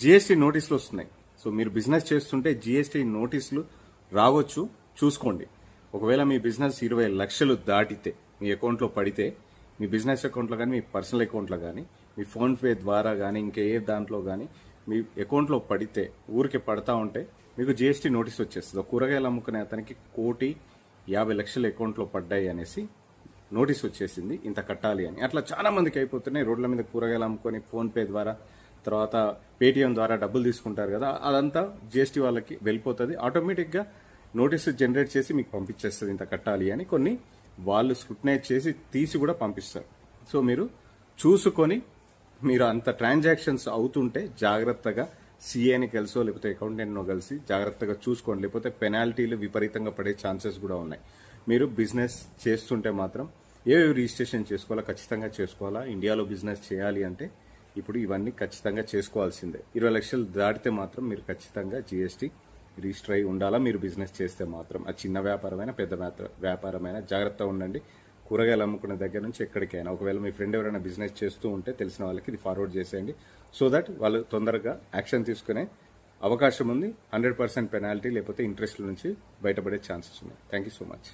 GST నోటీసులు వస్తున్నాయి. So మీరు బిజినెస్ చేస్తుంటే జిఎస్టీ నోటీసులు రావచ్చు, చూసుకోండి. ఒకవేళ మీ బిజినెస్ 20 లక్షలు దాటితే మీ అకౌంట్లో పడితే, మీ బిజినెస్ అకౌంట్లో కానీ మీ పర్సనల్ అకౌంట్లో కానీ మీ ఫోన్పే ద్వారా కానీ ఇంకే దాంట్లో కానీ మీ అకౌంట్లో పడితే, ఊరికి పడతా ఉంటే మీకు జిఎస్టీ నోటీస్ వచ్చేస్తుంది. కూరగాయలు అమ్ముకునే అతనికి 1,50,00,000 అకౌంట్లో పడ్డాయి అనేసి నోటీస్ వచ్చేసింది, ఇంత కట్టాలి అని. అట్లా చాలా మందికి అయిపోతున్నాయి. రోడ్ల మీద కూరగాయలు అమ్ముకొని ఫోన్పే ద్వారా, తర్వాత పేటిఎం ద్వారా డబ్బులు తీసుకుంటారు కదా, అదంతా జిఎస్టీ వాళ్ళకి వెళ్ళిపోతుంది. ఆటోమేటిక్గా నోటీస్ జనరేట్ చేసి మీకు పంపించేస్తుంది ఇంత కట్టాలి అని. కొన్ని వాళ్ళు స్క్రూటనైజ్ చేసి తీసి కూడా పంపిస్తారు. సో మీరు చూసుకొని, మీరు అంత ట్రాన్సాక్షన్స్ అవుతుంటే జాగ్రత్తగా సిఏని కలిసో లేకపోతే అకౌంటెంట్నో కలిసి జాగ్రత్తగా చూసుకోండి. లేకపోతే పెనాల్టీలు విపరీతంగా పడే ఛాన్సెస్ కూడా ఉన్నాయి. మీరు బిజినెస్ చేస్తుంటే మాత్రం ఏవేవి రిజిస్ట్రేషన్ చేసుకోవాలా, ఖచ్చితంగా చేసుకోవాలా. ఇండియాలో బిజినెస్ చేయాలి అంటే ఇప్పుడు ఇవన్నీ ఖచ్చితంగా చేసుకోవాల్సిందే. 20 లక్షలు దాటితే మాత్రం మీరు ఖచ్చితంగా జిఎస్టీ రిజిస్టర్ అయి ఉండాలా మీరు బిజినెస్ చేస్తే మాత్రం. అది చిన్న వ్యాపారమైన పెద్ద వ్యాపారమైన జాగ్రత్తగా ఉండండి. కూరగాయలు అమ్ముకునే దగ్గర నుంచి ఎక్కడికైనా. ఒకవేళ మీ ఫ్రెండ్ ఎవరైనా బిజినెస్ చేస్తూ ఉంటే తెలిసిన వాళ్ళకి ఇది ఫార్వర్డ్ చేసేయండి. సో దట్ వాళ్ళు తొందరగా యాక్షన్ తీసుకునే అవకాశం ఉంది. 100% పెనాల్టీ లేకపోతే ఇంట్రెస్ట్ నుంచి బయటపడే ఛాన్సెస్ ఉన్నాయి. Thank you so much.